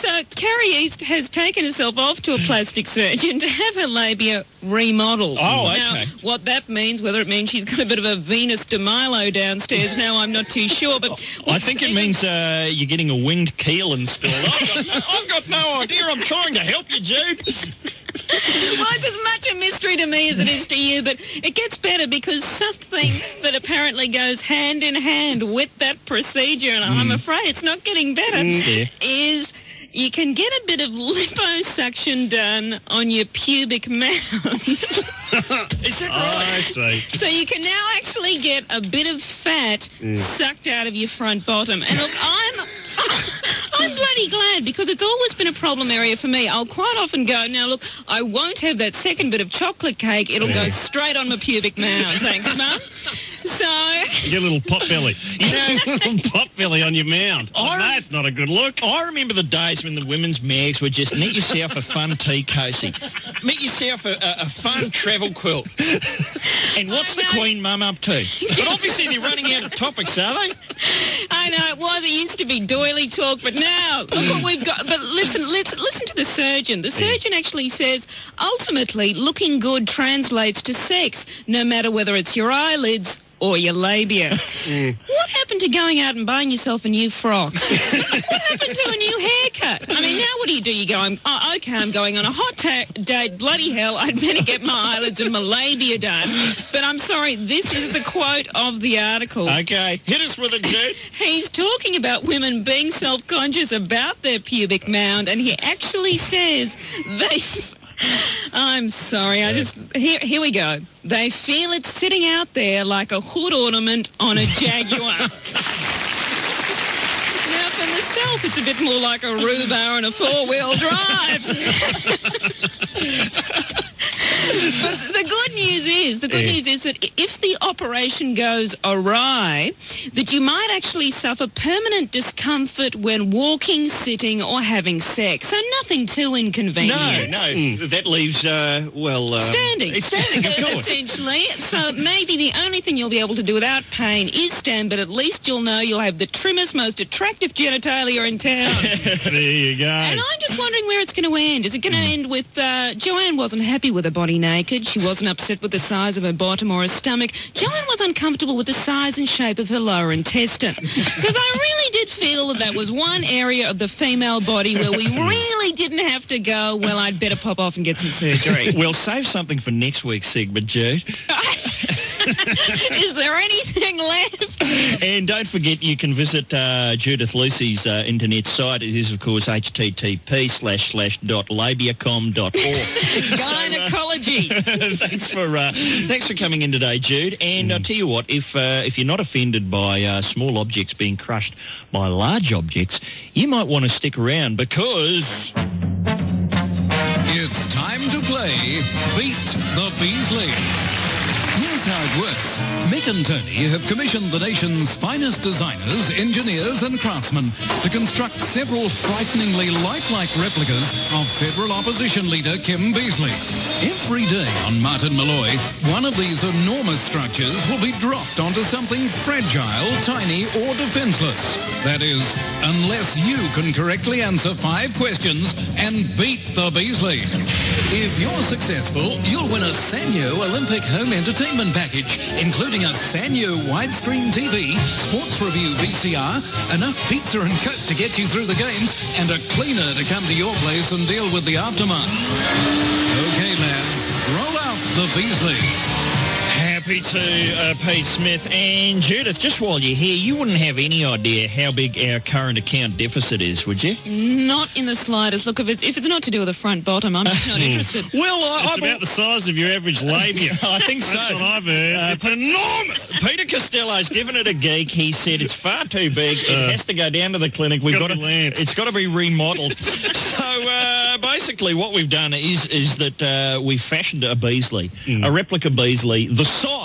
So Carrie East has taken herself off to a plastic surgeon to have her labia remodeled. Oh, okay. Now, what that means, whether it means she's got a bit of a Venus de Milo downstairs now, I'm not too sure. But I think it means you're getting a winged keel installed. I've got no idea. I'm trying to help you, Jude. Well, it's as much a mystery to me as it is to you, but it gets better because something that apparently goes hand in hand with that procedure, and I'm afraid it's not getting better, is you can get a bit of liposuction done on your pubic mound. Is that right? I see. So you can now actually get a bit of fat sucked out of your front bottom. And look, I'm bloody glad, because it's always been a problem area for me. I'll quite often go, now look, I won't have that second bit of chocolate cake. It'll go straight on my pubic mound. Thanks, Mum. So... You get a little pot belly. You know, a little pot belly on your mound. That's not a good look. I remember the days when the women's mags were just knit yourself a fun tea cozy. Make yourself a fun travel quilt. And what's the Queen Mum up to? But obviously they're running out of topics, are they? I know, it was. It used to be doily talk, but now, look what we've got. But listen to the surgeon. The surgeon actually says, ultimately, looking good translates to sex, no matter whether it's your eyelids or your labia. What happened to going out and buying yourself a new frock? What happened to a new haircut? I mean, now what do? You're going, oh, okay, I'm going on a hot date. Bloody hell, I'd better get my eyelids and my labia done. But I'm sorry, this is the quote of the article. Okay, hit us with it, Jude. He's talking about women being self-conscious about their pubic mound, and he actually says they... I'm sorry, Here we go. They feel it sitting out there like a hood ornament on a Jaguar. Now, for myself, it's a bit more like a rhubarb on a four-wheel drive. But the good news is that if the operation goes awry, that you might actually suffer permanent discomfort when walking, sitting, or having sex. So nothing too inconvenient. No. That leaves, standing. Standing, of course. Essentially. So maybe the only thing you'll be able to do without pain is stand, but at least you'll know you'll have the trimmest, most attractive genitalia in town. There you go. And I'm just wondering where it's going to end. Is it going to end with Joanne wasn't happy with her body naked. She wasn't upset with the size of her bottom or her stomach. Joanne was uncomfortable with the size and shape of her lower intestine. Because I really did feel that was one area of the female body where we really didn't have to go, well, I'd better pop off and get some surgery. We'll save something for next week's segment, Jude. Is there anything left? And don't forget, you can visit Judith Lucy's internet site. It is, of course, http://.labiacom.org. Gynecology. Thanks for coming in today, Jude. And I'll tell you what, if you're not offended by small objects being crushed by large objects, you might want to stick around because... It's time to play Beat the Beasley. Here's how it works. Mick and Tony have commissioned the nation's finest designers, engineers and craftsmen to construct several frighteningly lifelike replicas of federal opposition leader Kim Beazley. Every day on Martin Molloy, one of these enormous structures will be dropped onto something fragile, tiny or defenseless. That is, unless you can correctly answer 5 questions and beat the Beazley. If you're successful, you'll win a Sanyo Olympic home entertainment package, including a Sanyo widescreen TV, sports review VCR, enough pizza and Coke to get you through the games, and a cleaner to come to your place and deal with the aftermath. Okay, lads, roll out the Beasley. Happy to, Pete Smith. And Judith, just while you're here, you wouldn't have any idea how big our current account deficit is, would you? Not in the slightest. Look, if it's not to do with the front bottom, I'm just not interested. Well, it's about the size of your average labia. I think so. That's what I've heard. It's enormous. Peter Costello's given it a geek. He said it's far too big. It has to go down to the clinic. It's got to be remodeled. So basically, what we've done is that we fashioned a Beasley, a replica Beasley, the size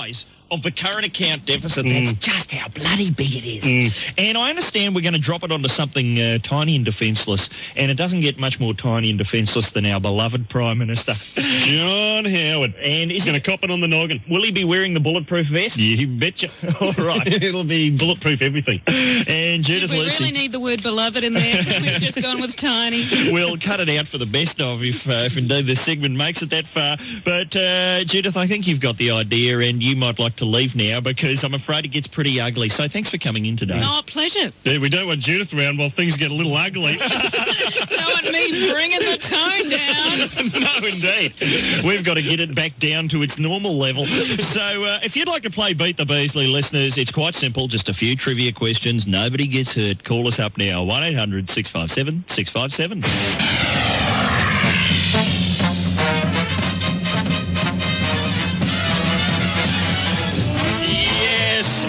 of the current account deficit. That's just how bloody big it is. And I understand we're going to drop it onto something tiny and defenceless, and it doesn't get much more tiny and defenceless than our beloved Prime Minister, John Howard. And He's going to cop it on the noggin. Will he be wearing the bulletproof vest? You betcha. All right. It'll be bulletproof everything. And Judith we Lucy. really need the word beloved in there. We've just gone with tiny. We'll cut it out for the best of if indeed this segment makes it that far. But, Judith, I think you've got the idea, and you might like to leave now because I'm afraid it gets pretty ugly. So thanks for coming in today. Oh, pleasure. Yeah, we don't want Judith around while things get a little ugly. Don't want me bringing the tone down. No, indeed. We've got to get it back down to its normal level. So if you'd like to play Beat the Beasley, listeners, it's quite simple. Just a few trivia questions. Nobody gets hurt. Call us up now. 1-800-657-657.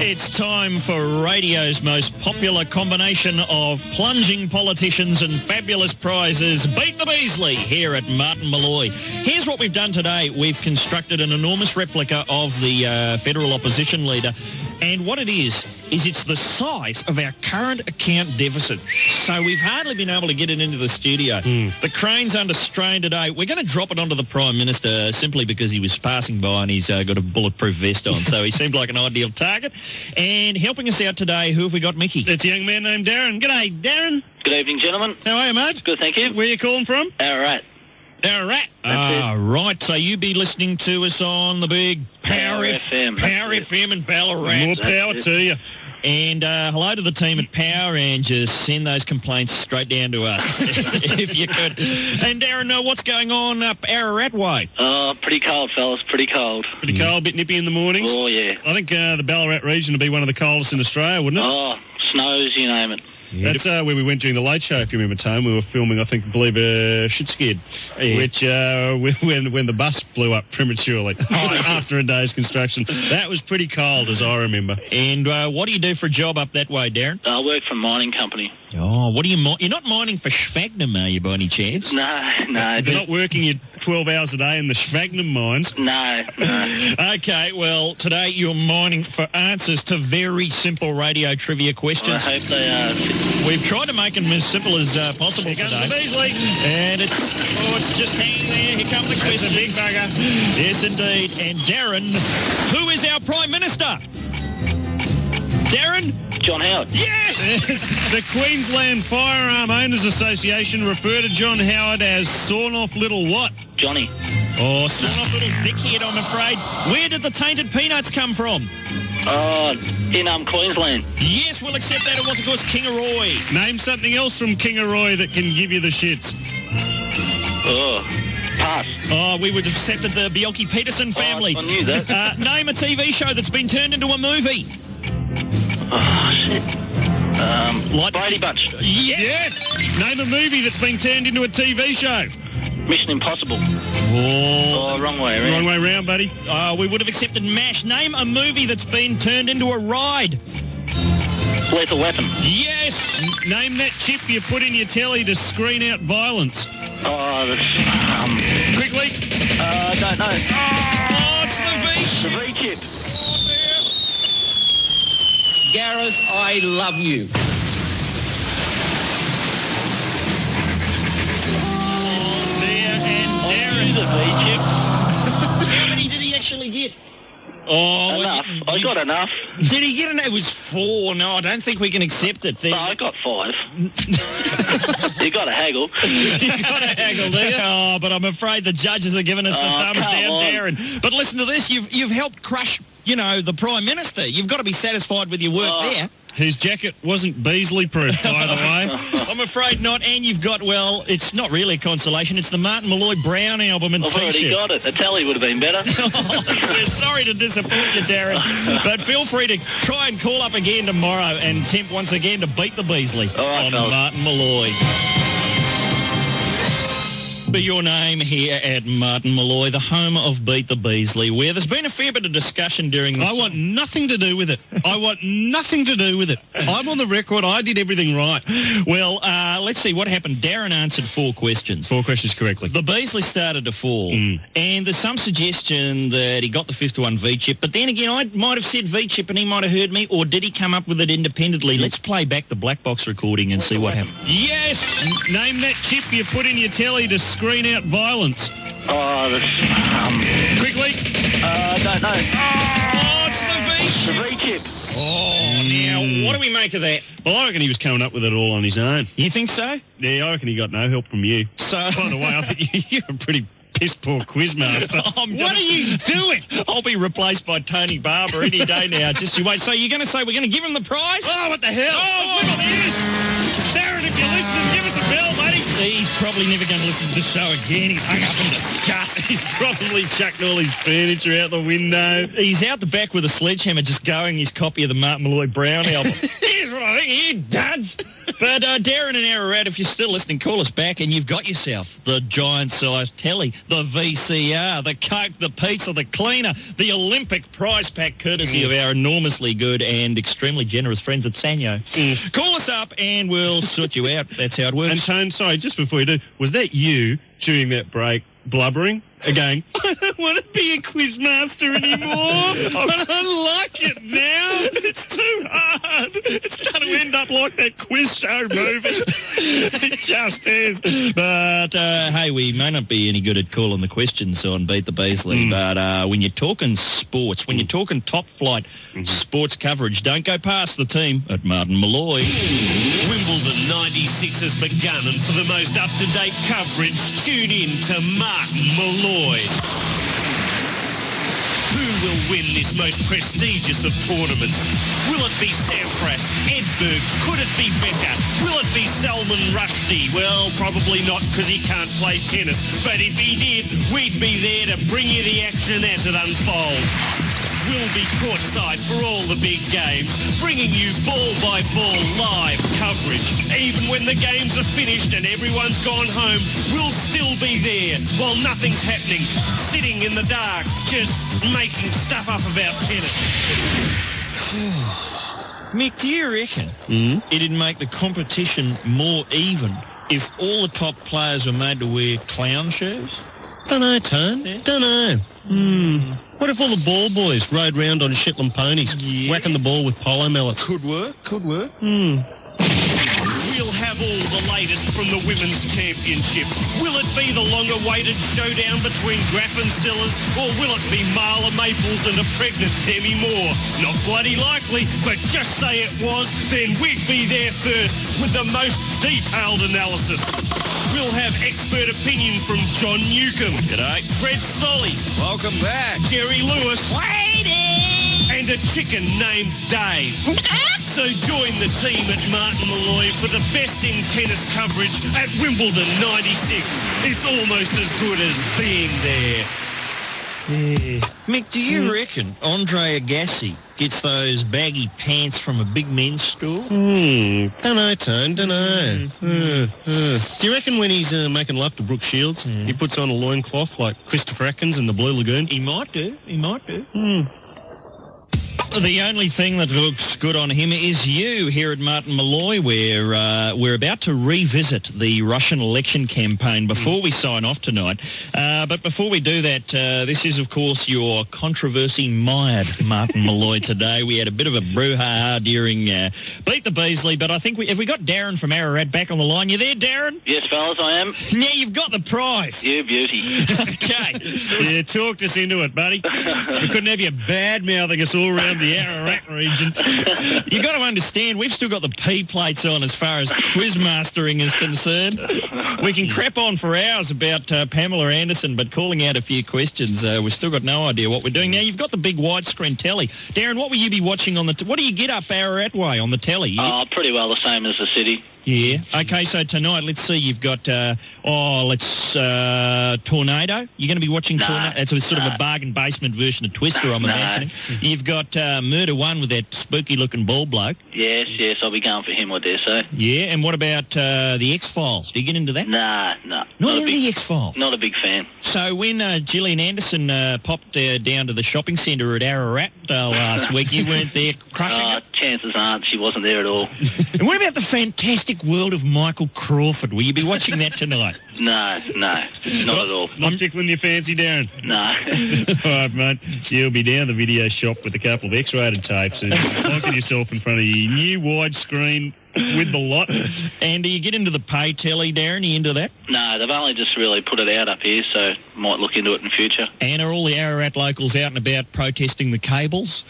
It's time for radio's most popular combination of plunging politicians and fabulous prizes. Beat the Beasley here at Martin Molloy. Here's what we've done today. We've constructed an enormous replica of the federal opposition leader. And what it is it's the size of our current account deficit. So we've hardly been able to get it into the studio. The crane's under strain today. We're going to drop it onto the Prime Minister simply because he was passing by and he's got a bulletproof vest on. So he seemed like an ideal target. And helping us out today, who have we got, Mickey? It's a young man named Darren. G'day, Darren. Good evening, gentlemen. How are you, mate? Good, thank you. Where are you calling from? All right. All right. Right. So you be listening to us on the big power Power FM. Power FM and Ballarat. More power to you. And hello to the team at Power, and just send those complaints straight down to us, if you could. And Darren, what's going on up Ararat way? Pretty cold, fellas, pretty cold. Pretty cold, bit nippy in the mornings? Oh, yeah. I think the Ballarat region would be one of the coldest in Australia, wouldn't it? Oh, snows, you name it. Yeah. That's where we went during the Late Show, if you remember, Tone. We were filming, I believe, Shit Scared, which, when the bus blew up prematurely after a day's construction. That was pretty cold, as I remember. And what do you do for a job up that way, Darren? I work for a mining company. Oh, what do you... You're not mining for Sphagnum, are you, by any chance? No. You're not working your 12 hours a day in the Sphagnum mines? No. Okay, well, today you're mining for answers to very simple radio trivia questions. I hope they are. We've tried to make them as simple as possible Here comes today. the Beasley. And it's just hanging there. Here comes the question. It's a big bugger. Yes, indeed. And Darren, who is our Prime Minister? Darren? John Howard. Yes! The Queensland Firearm Owners Association refer to John Howard as sawn-off little what? Johnny. Oh, sawn-off little dickhead, I'm afraid. Where did the tainted peanuts come from? In Queensland. Yes, we'll accept that. It was, of course, Kingaroy. Name something else from Kingaroy that can give you the shits. Pass. Oh, we would have accepted the Bjelke-Peterson family. I knew that. Name a TV show that's been turned into a movie. Oh, shit. Brady Bunch. Yes! Name a movie that's been turned into a TV show. Mission Impossible. Oh, wrong way around. Wrong way round, buddy. We would have accepted MASH. Name a movie that's been turned into a ride. Lethal Weapon. Yes! Name that chip you put in your telly to screen out violence. Quickly. Don't know. Oh, it's the V-chip. The V-chip. Gareth, I love you. How many did he actually get? Oh, enough. I got enough. Did he get enough? It was 4. No, I don't think we can accept it. No, I got 5. You got to haggle. You got to haggle, do you? Oh, but I'm afraid the judges are giving us the thumbs down, Darren. But listen to this. You've helped crush, the Prime Minister. You've got to be satisfied with your work there. His jacket wasn't Beasley-proof, by the way. I'm afraid not. And you've got, it's not really a consolation. It's the Martin Molloy Brown album and I've already got it. A tally would have been better. We're sorry to disappoint you, Darren. But feel free to try and call up again tomorrow and attempt once again to beat the Beasley on Martin Molloy. Be your name here at Martin Molloy, the home of Beat the Beasley, where there's been a fair bit of discussion during this. I want nothing to do with it. I want nothing to do with it. I'm on the record. I did everything right. Well, let's see what happened. Darren answered 4 questions. 4 questions correctly. The Beasley started to fall, and there's some suggestion that he got the 5th one V-chip, but then again, I might have said V-chip and he might have heard me, or did he come up with it independently? Let's play back the black box recording and see what happened. Yes! Name that chip you put in your telly to screen out violence. Quickly. Don't know. Oh, it's the V-chip. The V-chip. Oh, now, what do we make of that? Well, I reckon he was coming up with it all on his own. You think so? Yeah, I reckon he got no help from you. So, by the way, I think you're a pretty piss-poor quizmaster. What are you doing? I'll be replaced by Tony Barber any day now. Just you wait. So you're going to say we're going to give him the prize? Oh, what the hell? Oh, look at this. Darren, if you're listening, give us a bell, buddy. He's probably never going to listen to the show again. He's hung up in disgust. He's probably chucked all his furniture out the window. He's out the back with a sledgehammer just going his copy of the Martin Molloy Brown album. Here's what I think, you duds. But Darren and Ararat, if you're still listening, call us back and you've got yourself the giant-sized telly, the VCR, the Coke, the pizza, the cleaner, the Olympic prize pack courtesy of our enormously good and extremely generous friends at Sanyo. Call us up and we'll sort you out. That's how it works. And Tone, sorry, just before you do, was that you during that break blubbering again? I don't want to be a quizmaster anymore. I don't like it now. It's too hard. It's going to end up like that quiz show movie. It just is. But, hey, we may not be any good at calling the questions on Beat the Beasley, but when you're talking sports, when you're talking top flight sports coverage, don't go past the team at Martin Molloy. Wimbledon 96 has begun, and for the most up-to-date coverage, tune in to Martin Molloy. Who will win this most prestigious of tournaments? Will it be Sampras, Edberg? Could it be Becker? Will it be Salman Rushdie? Well, probably not, because he can't play tennis. But if he did, we'd be there to bring you the action as it unfolds. We'll be courtside for all the big games, bringing you ball-by-ball live coverage. Even when the games are finished and everyone's gone home, we'll still be there while nothing's happening, sitting in the dark, just making stuff up about tennis. Mick, do you reckon it'd make the competition more even if all the top players were made to wear clown shoes? Dunno, Tone. Dunno. What if all the ball boys rode round on Shetland ponies, whacking the ball with polo mallets? Could work. We'll have all the latest from the Women's Championship. Will it be the long-awaited showdown between Graf and Sellers, or will it be Marla Maples and a pregnant Demi Moore? Not bloody likely, but just say it was, then we'd be there first with the most detailed analysis. We'll have expert opinion from John Newcomb. G'day. Fred Solly. Welcome back. Jerry Lewis. Waiting. And a chicken named Dave. So join the team at Martin Molloy for the best in tennis coverage at Wimbledon 96. It's almost as good as being there. Yeah. Mick, do you reckon Andre Agassi gets those baggy pants from a big men's store? Dunno, Tone, dunno. Do you reckon when he's making love to Brooke Shields, he puts on a loincloth like Christopher Atkins in the Blue Lagoon? He might do. The only thing that looks good on him is you here at Martin Molloy. We're about to revisit the Russian election campaign before we sign off tonight. But before we do that, this is, of course, your controversy-mired Martin Molloy today. We had a bit of a brouhaha during Beat the Beasley, but I think have we got Darren from Ararat back on the line? You there, Darren? Yes, fellas, I am. Now you've got the prize. You beauty. Okay. Yeah, talked us into it, buddy. We couldn't have you bad-mouthing us all around the Ararat region. You got to understand, we've still got the P plates on as far as quiz mastering is concerned. We can crap on for hours about Pamela Anderson, but calling out a few questions, we've still got no idea what we're doing. Now, you've got the big widescreen telly. Darren, what will you be watching on the... what do you get up Ararat way on the telly? Oh, pretty well the same as the city. Yeah. Okay, so tonight, let's see, you've got, Tornado. You're going to be watching Tornado? It's sort of a bargain basement version of Twister, I'm imagining. You've got Murder One with that spooky-looking bald bloke. Yes, I'll be going for him, I dare say. Yeah, and what about the X-Files? Do you get into that? No. Not into the X-Files? Not a big fan. So when Gillian Anderson popped down to the shopping centre at Ararat last week, you weren't there crushing it? Chances aren't she wasn't there at all. And what about the fantastic world of Michael Crawford? Will you be watching that tonight? No, not at all. Not tickling your fancy, Darren? No. All right, mate. You'll be down the video shop with a couple of X-rated tapes and locking yourself in front of your new widescreen with the lot. And do you get into the pay telly, Darren? Are you into that? No, they've only just really put it out up here, so might look into it in future. And are all the Ararat locals out and about protesting the cables?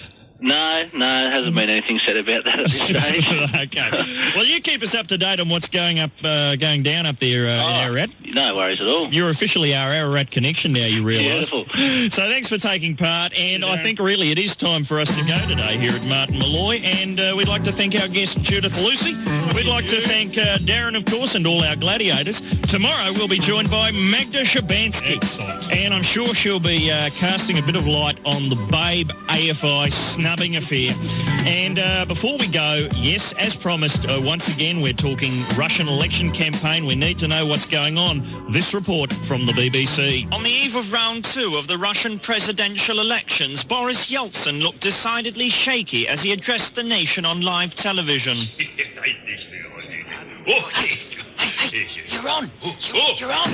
No, hasn't been anything said about that at this stage. Okay. Well, you keep us up to date on what's going down up there in Ararat. No worries at all. You're officially our Ararat connection now, you realise. Beautiful. So thanks for taking part, and I think really it is time for us to go today here at Martin Molloy, and we'd like to thank our guest Judith Lucy. We'd like to thank Darren, of course, and all our gladiators. Tomorrow we'll be joined by Magda Shabansky, and I'm sure she'll be casting a bit of light on the Babe AFI snubbing affair. And before we go, yes, as promised, once again we're talking Russian election campaign. We need to know what's going on. This report from the BBC. On the eve of round 2 of the Russian presidential elections, Boris Yeltsin looked decidedly shaky as he addressed the nation on live television. You're on. You're on.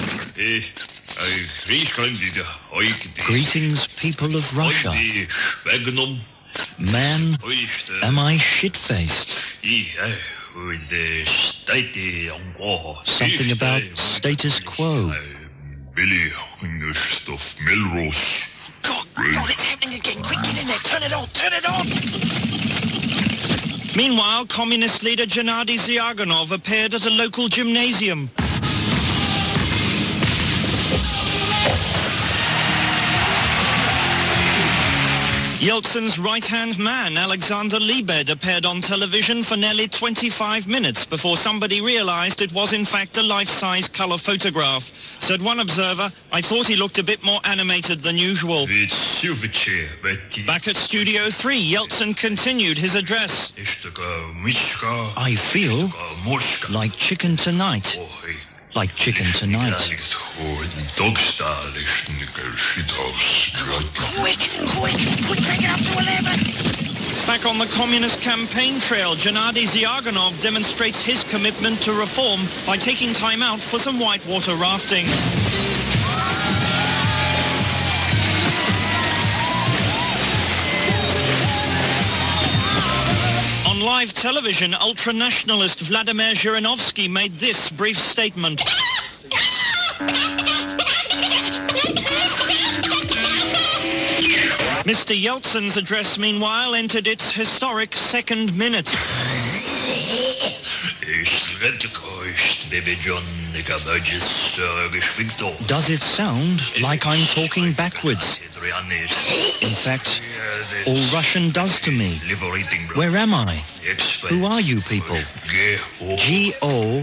Greetings, people of Russia. Man, am I shit-faced? Something about status quo. God, it's happening again. Quick, get in there. Turn it on. Meanwhile, communist leader Gennady Zyuganov appeared at a local gymnasium. Yeltsin's right-hand man, Alexander Liebed, appeared on television for nearly 25 minutes before somebody realized it was in fact a life-size color photograph. Said one observer, "I thought he looked a bit more animated than usual." Back at Studio 3, Yeltsin continued his address. "I feel like chicken tonight. Like chicken tonight." Quick, crank it up to 11. Back on the communist campaign trail, Gennady Zyuganov demonstrates his commitment to reform by taking time out for some whitewater rafting. On live television, ultra-nationalist Vladimir Zhirinovsky made this brief statement. Mr. Yeltsin's address, meanwhile, entered its historic second minute. Does it sound like I'm talking backwards? In fact, all Russian does to me. Where am I? Who are you people? G-O-G-G-O.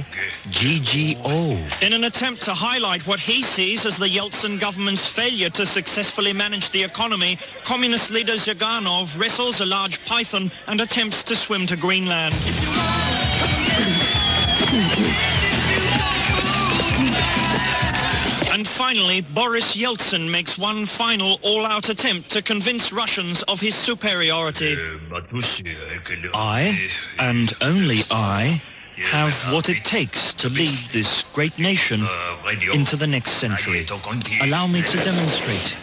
In an attempt to highlight what he sees as the Yeltsin government's failure to successfully manage the economy, communist leader Zyuganov wrestles a large python and attempts to swim to Greenland. And finally, Boris Yeltsin makes one final all-out attempt to convince Russians of his superiority. I, and only I, have what it takes to lead this great nation into the next century. Allow me to demonstrate.